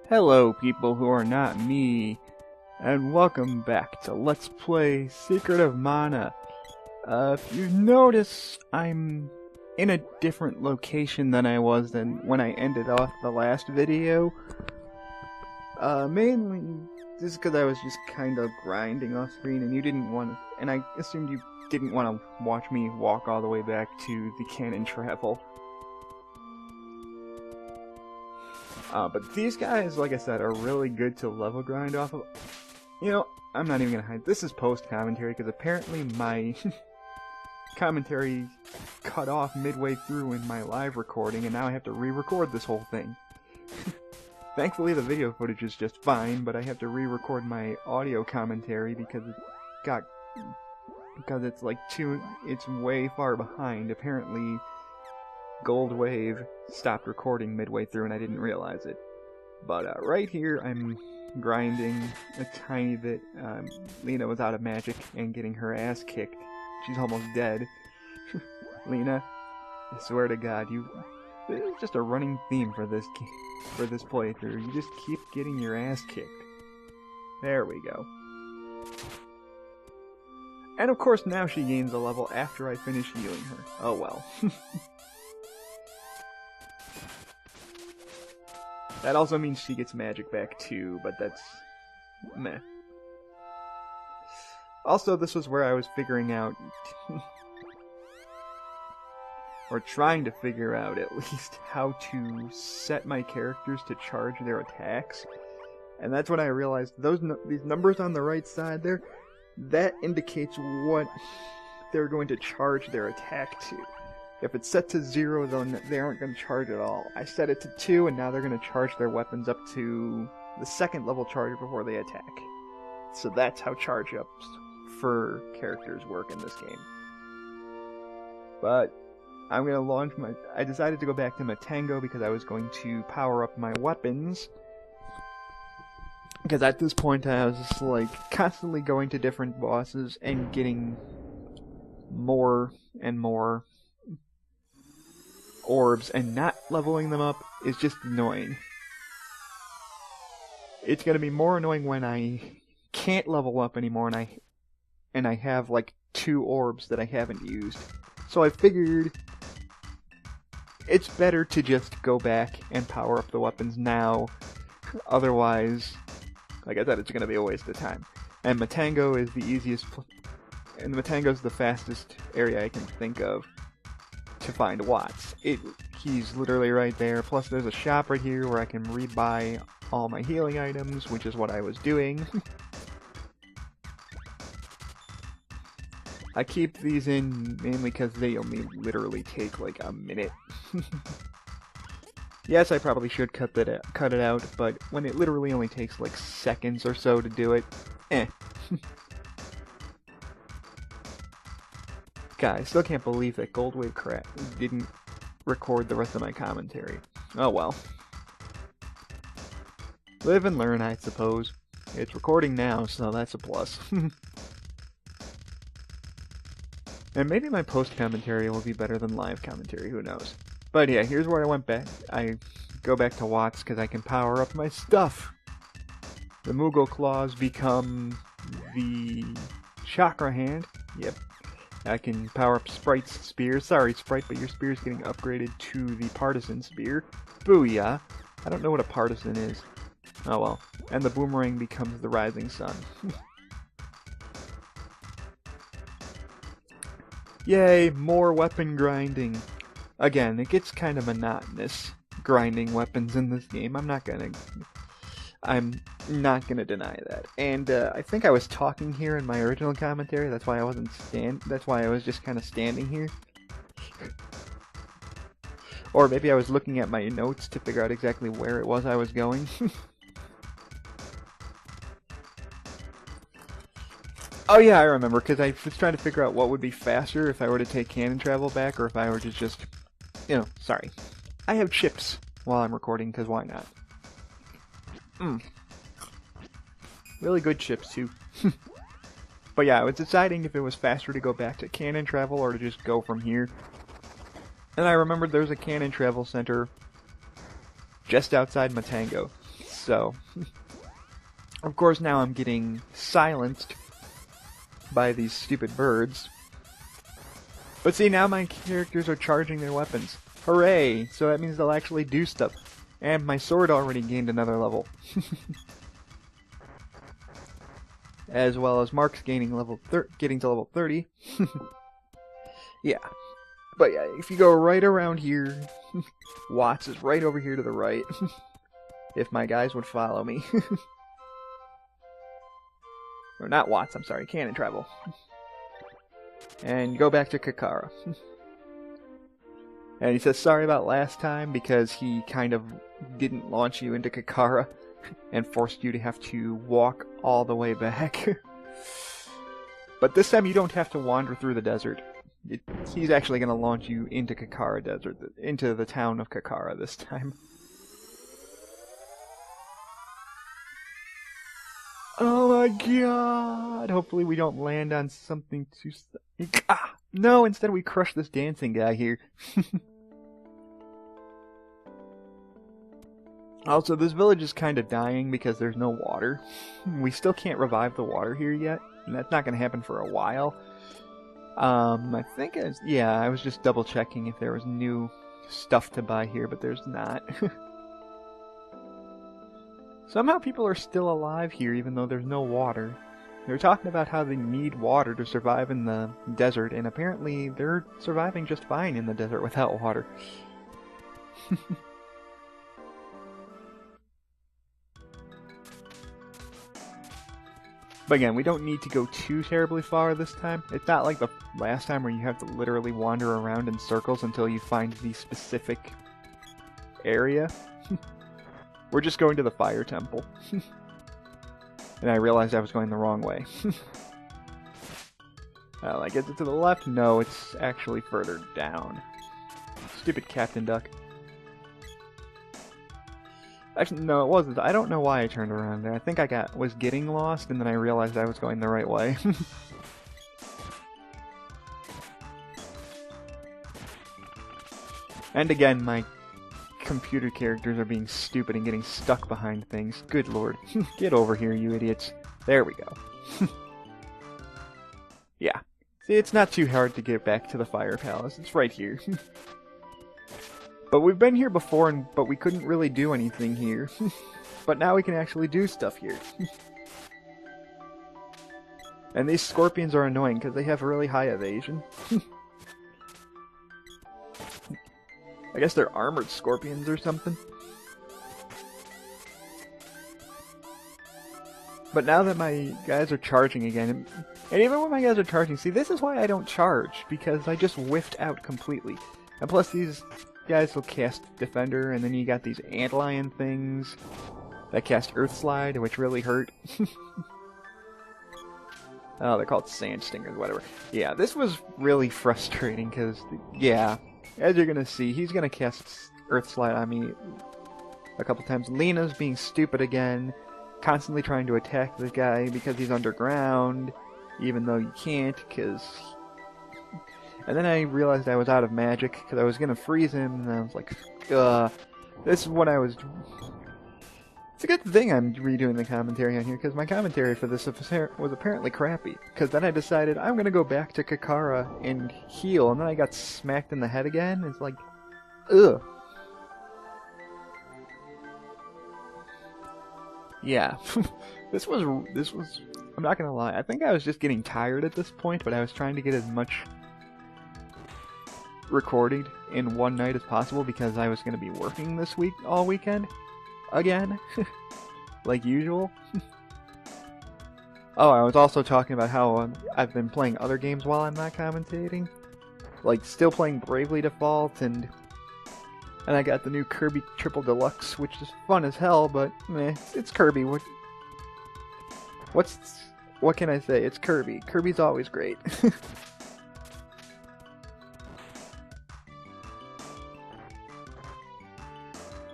Hello, people who are not me, and welcome back to Let's Play Secret of Mana. If you notice, I'm in a different location than I was when I ended off the last video. Mainly just because I was just kind of grinding off screen, and you didn't want to, and I assumed you didn't want to watch me walk all the way back to the cannon travel. But these guys, like I said, are really good to level grind off of. You know, I'm not even gonna hide. This is post-commentary, because apparently my commentary cut off midway through in my live recording, and now I have to re-record this whole thing. Thankfully, the video footage is just fine, but I have to re-record my audio commentary because it's like it's way far behind. Apparently, Gold Wave stopped recording midway through and I didn't realize it. But right here I'm grinding a tiny bit. Lena was out of magic and getting her ass kicked. She's almost dead. Lena, I swear to God, it's just a running theme for this playthrough. You just keep getting your ass kicked. There we go. And of course now she gains a level after I finish healing her. Oh well. That also means she gets magic back too, but that's meh. Also, this was where I was figuring out, or trying to figure out at least, how to set my characters to charge their attacks. And that's when I realized these numbers on the right side there, that indicates what they're going to charge their attack to. If it's set to 0, then they aren't going to charge at all. I set it to 2, and now they're going to charge their weapons up to the second level charge before they attack. So that's how charge-ups for characters work in this game. But I'm going to launch I decided to go back to Matango because I was going to power up my weapons. Because at this point I was just like constantly going to different bosses and getting more and more orbs, and not leveling them up is just annoying. It's gonna be more annoying when I can't level up anymore and I have like 2 orbs that I haven't used. So I figured it's better to just go back and power up the weapons now. Otherwise, like I said, it's gonna be a waste of time. And Matango is the easiest, and Matango's the fastest area I can think of to find Watts. He's literally right there, plus there's a shop right here where I can rebuy all my healing items, which is what I was doing. I keep these in mainly because they only literally take like a minute. Yes, I probably should cut it out, but when it literally only takes like seconds or so to do it, eh. God, I still can't believe that Goldwave didn't record the rest of my commentary. Oh well. Live and learn, I suppose. It's recording now, so that's a plus. And maybe my post-commentary will be better than live commentary, who knows. But yeah, here's where I went back. I go back to Watts because I can power up my stuff. The Moogle Claws become the Chakra Hand. Yep. I can power up Sprite's Spear. Sorry, Sprite, but your spear is getting upgraded to the Partisan Spear. Booyah! I don't know what a Partisan is. Oh well. And the Boomerang becomes the Rising Sun. Yay, more weapon grinding. Again, it gets kind of monotonous grinding weapons in this game. I'm not gonna deny that. And I think I was talking here in my original commentary. That's why I wasn't That's why I was just kind of standing here. Or maybe I was looking at my notes to figure out exactly where it was I was going. Oh yeah, I remember, because I was trying to figure out what would be faster if I were to take cannon travel back, or if I were to just, sorry. I have chips while I'm recording, because why not? Really good chips, too. But yeah, I was deciding if it was faster to go back to cannon travel, or to just go from here. And I remembered there's a cannon travel center just outside Matango. So, of course now I'm getting silenced by these stupid birds. But see, now my characters are charging their weapons. Hooray! So that means they'll actually do stuff. And my sword already gained another level. As well as Mark's gaining getting to level 30. Yeah. But yeah, if you go right around here, Watts is right over here to the right. If my guys would follow me. Or not Watts, I'm sorry, Cannon Travel. And go back to Kakara. And he says sorry about last time because he kind of didn't launch you into Kakara and forced you to have to walk all the way back. But this time you don't have to wander through the desert. He's actually going to launch you into Kakara Desert, into the town of Kakara this time. Oh my god! Hopefully we don't land on something too... No, instead we crush this dancing guy here. Also, this village is kind of dying because there's no water. We still can't revive the water here yet, and that's not going to happen for a while. I think I was just double checking if there was new stuff to buy here, but there's not. Somehow people are still alive here even though there's no water. They're talking about how they need water to survive in the desert, and apparently they're surviving just fine in the desert without water. But again, we don't need to go too terribly far this time. It's not like the last time where you have to literally wander around in circles until you find the specific area. We're just going to the fire temple. And I realized I was going the wrong way. Like, is it to the left? No, it's actually further down. Stupid Captain Duck. Actually, no, it wasn't. I don't know why I turned around there. I think I was getting lost, and then I realized I was going the right way. And again, my computer characters are being stupid and getting stuck behind things. Good lord. Get over here, you idiots. There we go. Yeah. See, it's not too hard to get back to the Fire Palace. It's right here. But we've been here before, but we couldn't really do anything here. But now we can actually do stuff here. And these scorpions are annoying because they have really high evasion. I guess they're armored scorpions or something. But now that my guys are charging again, and even when my guys are charging, see, this is why I don't charge, because I just whiffed out completely. And plus these guys will cast Defender, and then you got these antlion things that cast Earth Slide, which really hurt. Oh, they're called Sand Stingers, whatever. Yeah, this was really frustrating, because, yeah, as you're gonna see, he's gonna cast Earth Slide on me a couple times. Lena's being stupid again, constantly trying to attack the guy because he's underground, even though you can't, because... And then I realized I was out of magic, because I was gonna freeze him, and I was like, this is what I was... It's a good thing I'm redoing the commentary on here, because my commentary for this was apparently crappy. Because then I decided I'm gonna go back to Kakara and heal, and then I got smacked in the head again. It's like, ugh. Yeah. This was, I'm not gonna lie, I think I was just getting tired at this point, but I was trying to get as much recorded in one night as possible because I was going to be working this week all weekend again like usual. Oh, I was also talking about how I've been playing other games while I'm not commentating, like still playing Bravely Default, and I got the new Kirby Triple Deluxe, which is fun as hell, but meh, it's Kirby. What can I say? It's Kirby. Kirby's always great.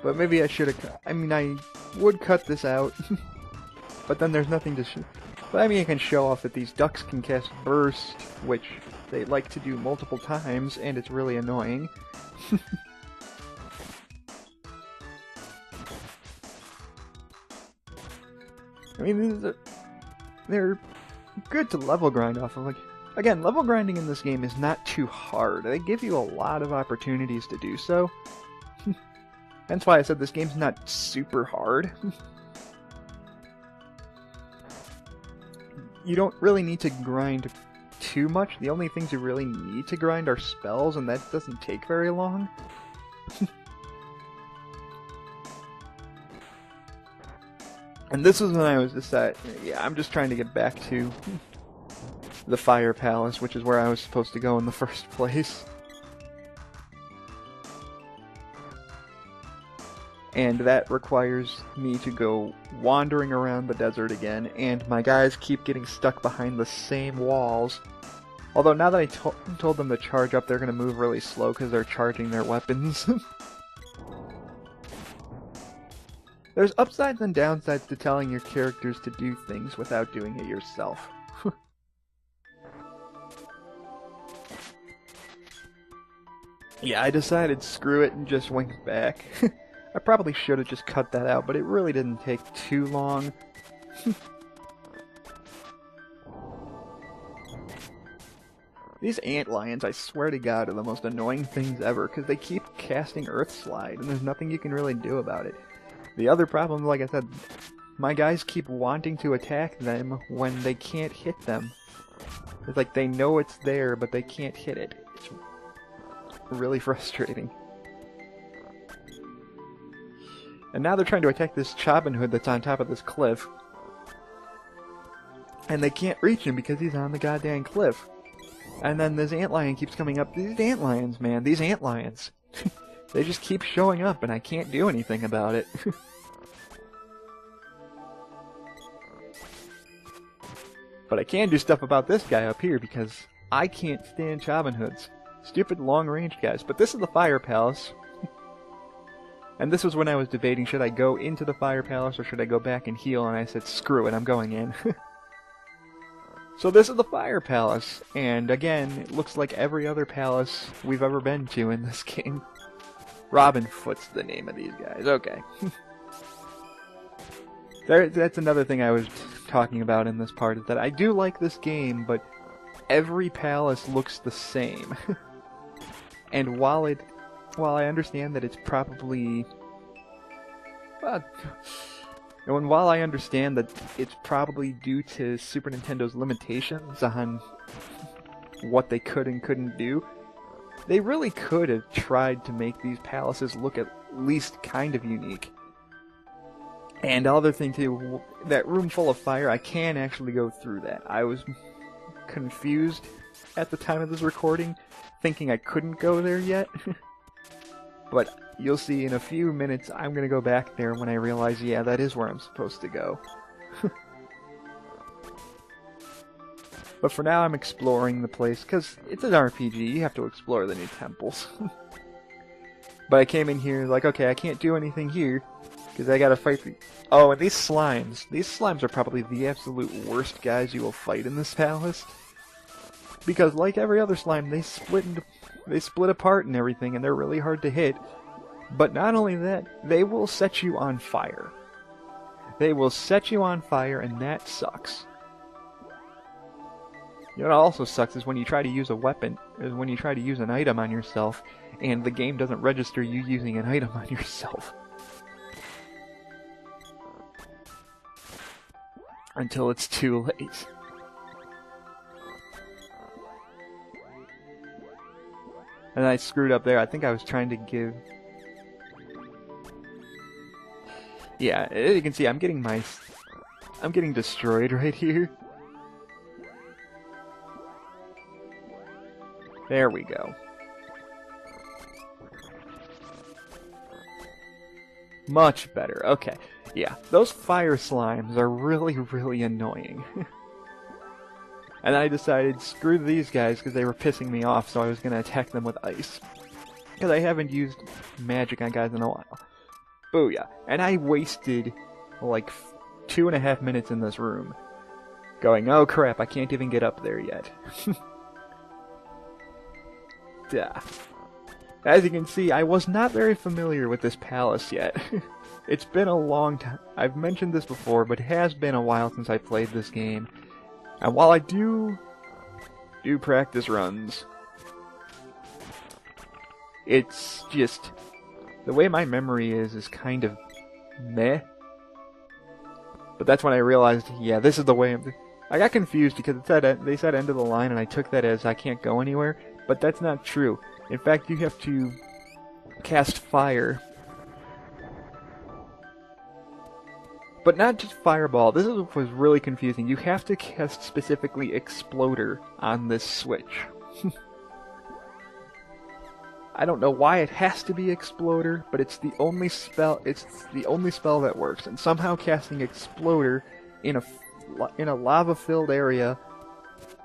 But maybe I should have... I mean, I would cut this out. But then there's nothing to show. But I mean, I can show off that these ducks can cast Burst, which they like to do multiple times, and it's really annoying. I mean, they're good to level grind off of. Like, again, level grinding in this game is not too hard. They give you a lot of opportunities to do so. That's why I said this game's not super hard. You don't really need to grind too much. The only things you really need to grind are spells, and that doesn't take very long. And this is when I was deciding, yeah, I'm just trying to get back to the Fire Palace, which is where I was supposed to go in the first place. And that requires me to go wandering around the desert again, and my guys keep getting stuck behind the same walls. Although now that I told them to charge up, they're going to move really slow because they're charging their weapons. There's upsides and downsides to telling your characters to do things without doing it yourself. Yeah, I decided screw it and just went back. I probably should have just cut that out, but it really didn't take too long. These antlions, I swear to God, are the most annoying things ever, because they keep casting Earth Slide, and there's nothing you can really do about it. The other problem, like I said, my guys keep wanting to attack them when they can't hit them. It's like they know it's there, but they can't hit it. It's really frustrating. And now they're trying to attack this Robin Hood that's on top of this cliff. And they can't reach him because he's on the goddamn cliff. And then this antlion keeps coming up. These antlions, man, these antlions. They just keep showing up and I can't do anything about it. But I can do stuff about this guy up here because I can't stand Robin Hoods. Stupid long-range guys. But this is the Fire Palace. And this was when I was debating, should I go into the Fire Palace or should I go back and heal? And I said, screw it, I'm going in. So this is the Fire Palace. And again, it looks like every other palace we've ever been to in this game. Robin Foot's the name of these guys. Okay. That's another thing I was talking about in this part, is that I do like this game, but every palace looks the same. And while I understand that it's probably... and while I understand that it's probably due to Super Nintendo's limitations on what they could and couldn't do, they really could have tried to make these palaces look at least kind of unique. And other thing too, that room full of fire, I can actually go through that. I was confused at the time of this recording, thinking I couldn't go there yet. But you'll see in a few minutes I'm going to go back there when I realize, yeah, that is where I'm supposed to go. But for now I'm exploring the place, because it's an RPG, you have to explore the new temples. But I came in here like, okay, I can't do anything here, because I gotta fight the... Oh, and these slimes are probably the absolute worst guys you will fight in this palace. Because like every other slime, they split apart and everything, and they're really hard to hit. But not only that, they will set you on fire. They will set you on fire, and that sucks. You know what also sucks is when you try to use a weapon, is when you try to use an item on yourself, and the game doesn't register you using an item on yourself. Until it's too late. And I screwed up there. I think I was trying to give... Yeah, as you can see, I'm getting destroyed right here. There we go. Much better. Okay. Yeah, those fire slimes are really, really annoying. And I decided, screw these guys, because they were pissing me off, so I was going to attack them with ice. Because I haven't used magic on guys in a while. Booyah. And I wasted, like, 2.5 minutes in this room. Going, oh crap, I can't even get up there yet. Duh. As you can see, I was not very familiar with this palace yet. It's been a long time. I've mentioned this before, but it has been a while since I played this game. And while I do practice runs, it's just the way my memory is kind of meh. But that's when I realized, yeah, this is the way I got confused because they said end of the line, and I took that as I can't go anywhere. But that's not true. In fact, you have to cast fire. But not just Fireball. This was really confusing. You have to cast specifically Exploder on this switch. I don't know why it has to be Exploder, but it's the only spell. It's the only spell that works. And somehow casting Exploder in a lava-filled area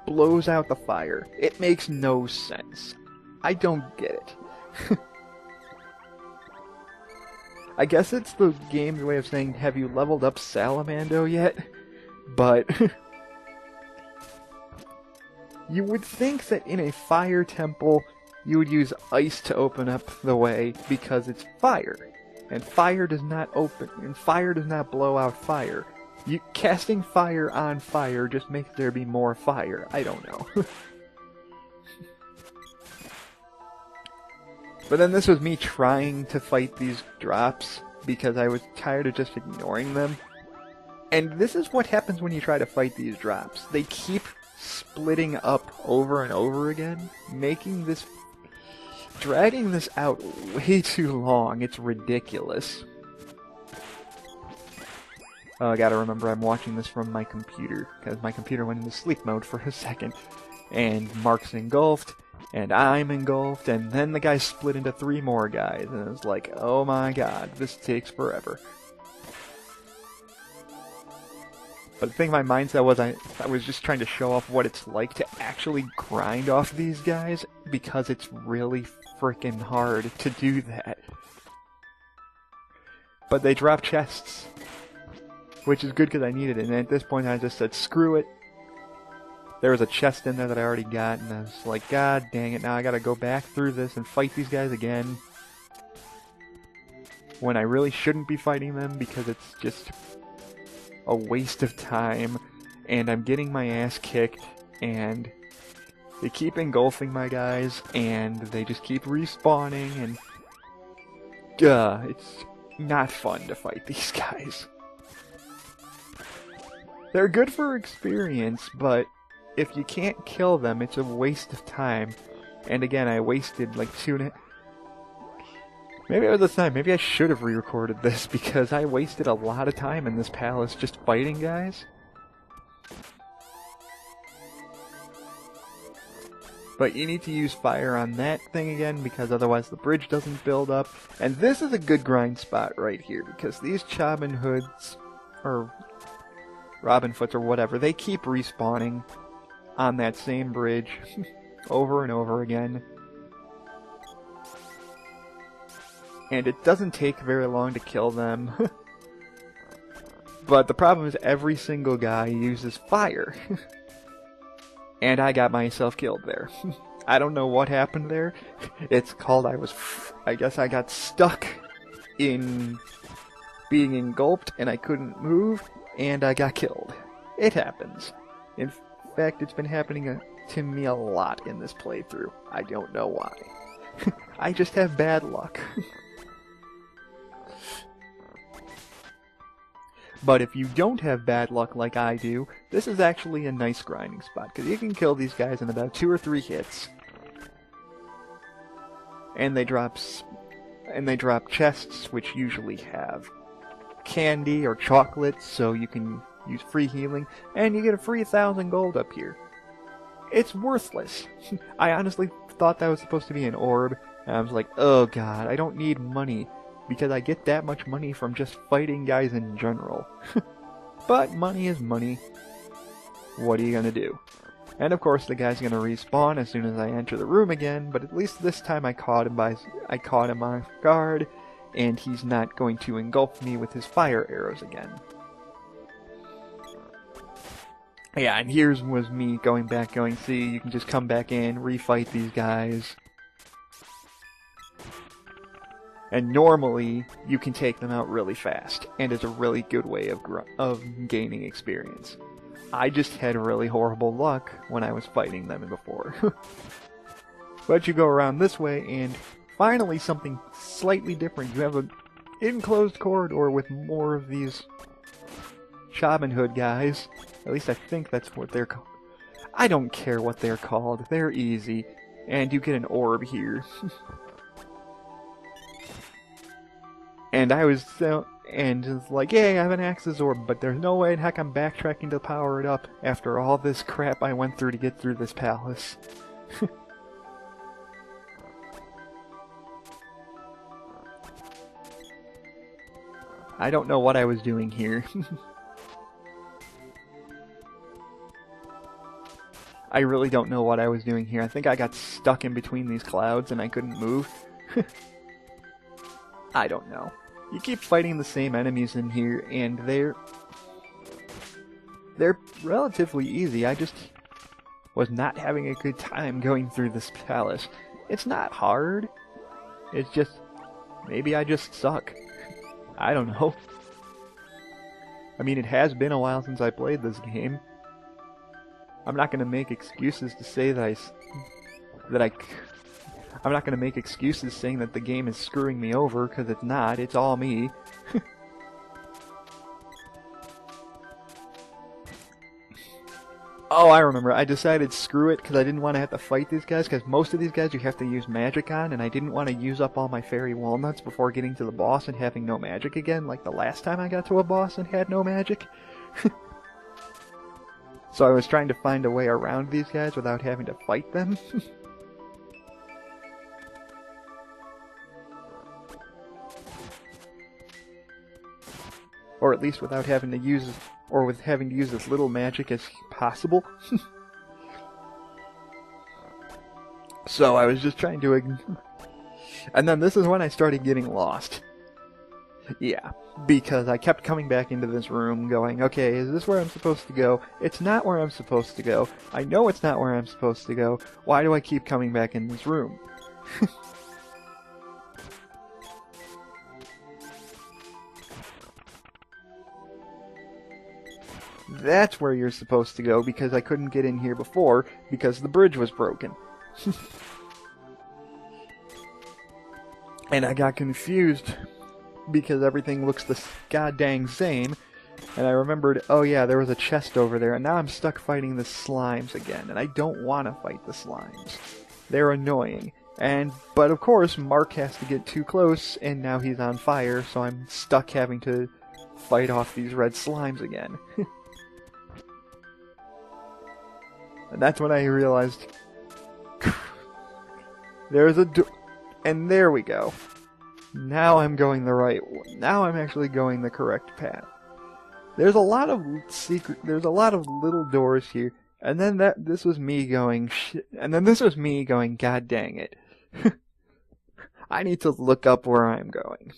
blows out the fire. It makes no sense. I don't get it. I guess it's the game's way of saying, have you leveled up Salamando yet? But you would think that in a fire temple, you would use ice to open up the way because it's fire. And fire does not blow out fire. Casting fire on fire just makes there be more fire. I don't know. But then this was me trying to fight these drops because I was tired of just ignoring them. And this is what happens when you try to fight these drops. They keep splitting up over and over again, dragging this out way too long. It's ridiculous. Oh, I gotta remember I'm watching this from my computer, because my computer went into sleep mode for a second. And Mark's engulfed, and I'm engulfed, and then the guy split into 3 more guys, and it was like, oh my god, this takes forever. But the thing my mindset was, I was just trying to show off what it's like to actually grind off these guys, because it's really freaking hard to do that. But they drop chests, which is good because I needed it, and at this point I just said, screw it. There was a chest in there that I already got, and I was like, god dang it, now I gotta go back through this and fight these guys again. When I really shouldn't be fighting them, because it's just a waste of time, and I'm getting my ass kicked, and they keep engulfing my guys, and they just keep respawning, and it's not fun to fight these guys. They're good for experience, but if you can't kill them, it's a waste of time. And again, I wasted like 2.5... Maybe it was the time. Maybe I should have re-recorded this, because I wasted a lot of time in this palace just fighting guys. But you need to use fire on that thing again, because otherwise the bridge doesn't build up. And this is a good grind spot right here, because these Robin Hoods, or Robin Foots or whatever, they keep respawning on that same bridge over and over again. And it doesn't take very long to kill them. But the problem is every single guy uses fire. And I got myself killed there. I don't know what happened there. It's called I guess I got stuck in being engulfed and I couldn't move and I got killed. It happens. In fact, it's been happening to me a lot in this playthrough. I don't know why. I just have bad luck. But if you don't have bad luck like I do, this is actually a nice grinding spot, because you can kill these guys in about 2 or 3 hits. And they drop chests, which usually have candy or chocolate, so you can use free healing, and you get a free 1,000 gold up here. It's worthless. I honestly thought that was supposed to be an orb, and I was like, oh god, I don't need money, because I get that much money from just fighting guys in general. But money is money. What are you gonna do? And of course the guy's gonna respawn as soon as I enter the room again, but at least this time I caught him off guard, and he's not going to engulf me with his fire arrows again. Yeah, and here's was me going back, see, you can just come back in, refight these guys. And normally, you can take them out really fast, and it's a really good way of gaining experience. I just had really horrible luck when I was fighting them before. But you go around this way, and finally something slightly different. You have an enclosed corridor with more of these Robin Hood guys. At least I think that's what they're called. I don't care what they're called. They're easy. And you get an orb here. And I was and it's like, yay, I have an Axis orb, but there's no way in heck I'm backtracking to power it up after all this crap I went through to get through this palace. I don't know what I was doing here. I really don't know what I was doing here. I think I got stuck in between these clouds and I couldn't move. I don't know. You keep fighting the same enemies in here, and they're relatively easy. I just was not having a good time going through this palace. It's not hard. It's just, maybe I just suck. I don't know. I mean, it has been a while since I played this game. I'm not going to make excuses to say that I'm not going to make excuses saying that the game is screwing me over, because it's not. It's all me. Oh, I remember. I decided screw it, because I didn't want to have to fight these guys, because most of these guys you have to use magic on, and I didn't want to use up all my fairy walnuts before getting to the boss and having no magic again, like the last time I got to a boss and had no magic. So I was trying to find a way around these guys without having to fight them. Or at least without having to use, or with having to use as little magic as possible. So I was just trying to and then this is when I started getting lost. Yeah, because I kept coming back into this room going, okay, is this where I'm supposed to go? It's not where I'm supposed to go. I know it's not where I'm supposed to go. Why do I keep coming back in this room? That's where you're supposed to go, because I couldn't get in here before, because the bridge was broken. And I got confused, because everything looks the goddamn same, and I remembered, oh yeah, there was a chest over there, and now I'm stuck fighting the slimes again, and I don't want to fight the slimes. They're annoying. But of course, Mark has to get too close, and now he's on fire, so I'm stuck having to fight off these red slimes again. And that's when I realized, there's a door, and there we go. Now I'm going the right one. Now I'm actually going the correct path. There's a lot of little doors here, and then this was me going, shit, and then this was me going, god dang it. I need to look up where I'm going.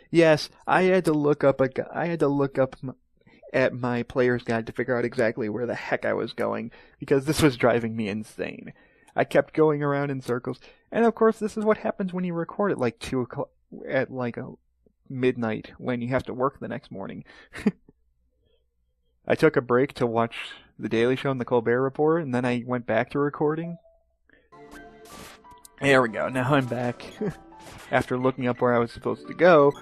Yes, I had to look up at my player's guide to figure out exactly where the heck I was going, because this was driving me insane. I kept going around in circles, and of course this is what happens when you record at like 2 o'clock, at like midnight, when you have to work the next morning. I took a break to watch The Daily Show and The Colbert Report, and then I went back to recording. There we go, now I'm back. After looking up where I was supposed to go,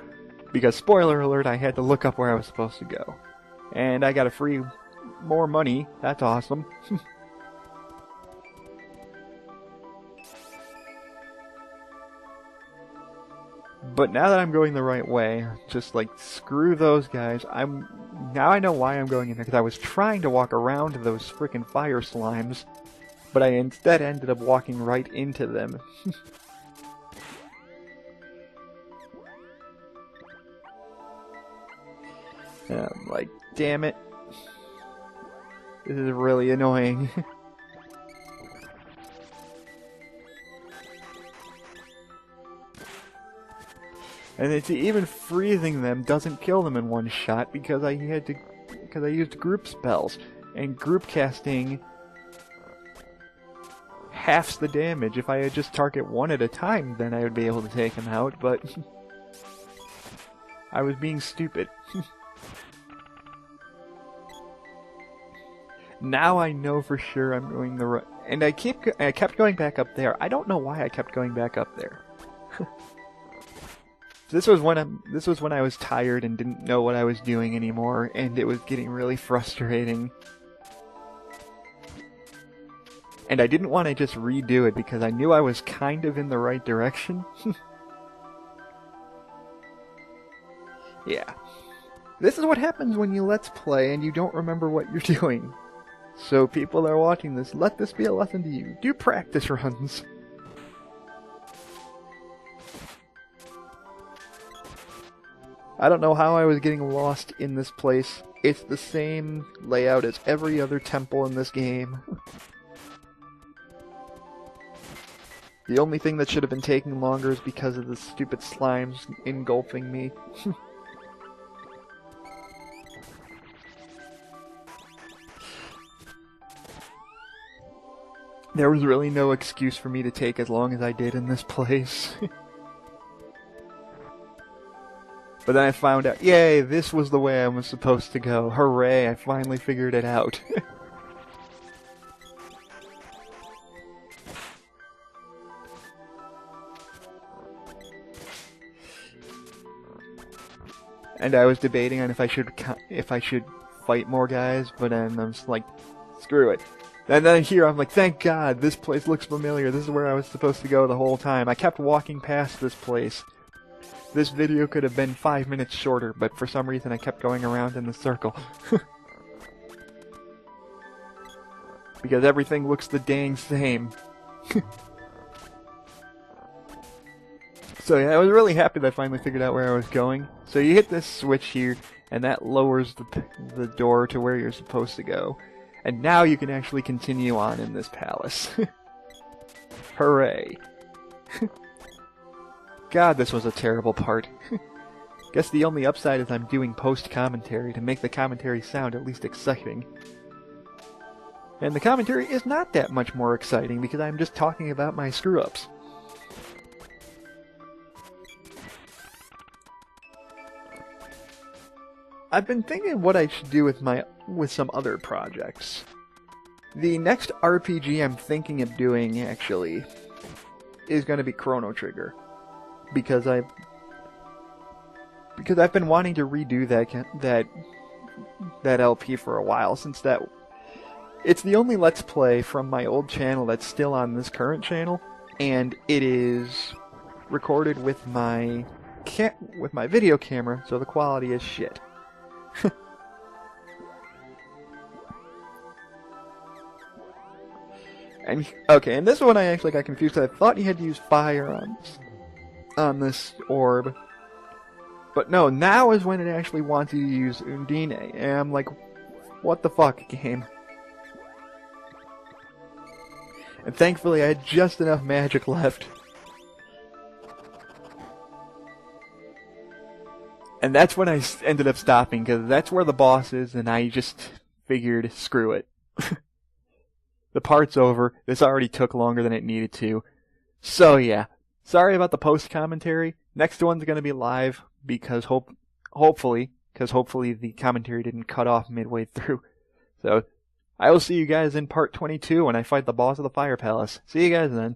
because spoiler alert, I had to look up where I was supposed to go. And I got a free more money. That's awesome. But now that I'm going the right way, just like screw those guys. Now I know why I'm going in there, because I was trying to walk around those frickin' fire slimes, but I instead ended up walking right into them. And I'm like, damn it. This is really annoying. And it's even freezing them doesn't kill them in one shot, because I used group spells, and group casting halves the damage. If I had just target one at a time, then I would be able to take him out, but I was being stupid. Now I know for sure I'm going the right... And I kept going back up there. I don't know why I kept going back up there. This was when I was tired and didn't know what I was doing anymore, and it was getting really frustrating. And I didn't want to just redo it because I knew I was kind of in the right direction. Yeah. This is what happens when you let's play and you don't remember what you're doing. So people that are watching this, let this be a lesson to you. Do practice runs. I don't know how I was getting lost in this place. It's the same layout as every other temple in this game. The only thing that should have been taking longer is because of the stupid slimes engulfing me. There was really no excuse for me to take as long as I did in this place. But then I found out, yay, this was the way I was supposed to go. Hooray, I finally figured it out. And I was debating on if I should fight more guys, but then I'm just like, screw it. And then here I'm like, thank God, this place looks familiar. This is where I was supposed to go the whole time. I kept walking past this place. This video could have been 5 minutes shorter, but for some reason I kept going around in the circle. Because everything looks the dang same. So yeah, I was really happy that I finally figured out where I was going. So you hit this switch here, and that lowers the door to where you're supposed to go. And now you can actually continue on in this palace. Hooray. God, this was a terrible part. Guess the only upside is I'm doing post-commentary to make the commentary sound at least exciting. And the commentary is not that much more exciting because I'm just talking about my screw-ups. I've been thinking what I should do with some other projects. The next RPG I'm thinking of doing, actually, is going to be Chrono Trigger. Because I've been wanting to redo that LP for a while, since it's the only Let's Play from my old channel that's still on this current channel, and it is recorded with my video camera, so the quality is shit. And this one I actually got confused because I thought you had to use fire on this orb. But no, now is when it actually wants you to use Undine. And I'm like, what the fuck, game? And thankfully I had just enough magic left. And that's when I ended up stopping, because that's where the boss is, and I just figured, screw it. The part's over. This already took longer than it needed to. So yeah, sorry about the post-commentary. Next one's going to be live, because hopefully the commentary didn't cut off midway through. So, I will see you guys in part 22 when I fight the boss of the Fire Palace. See you guys then.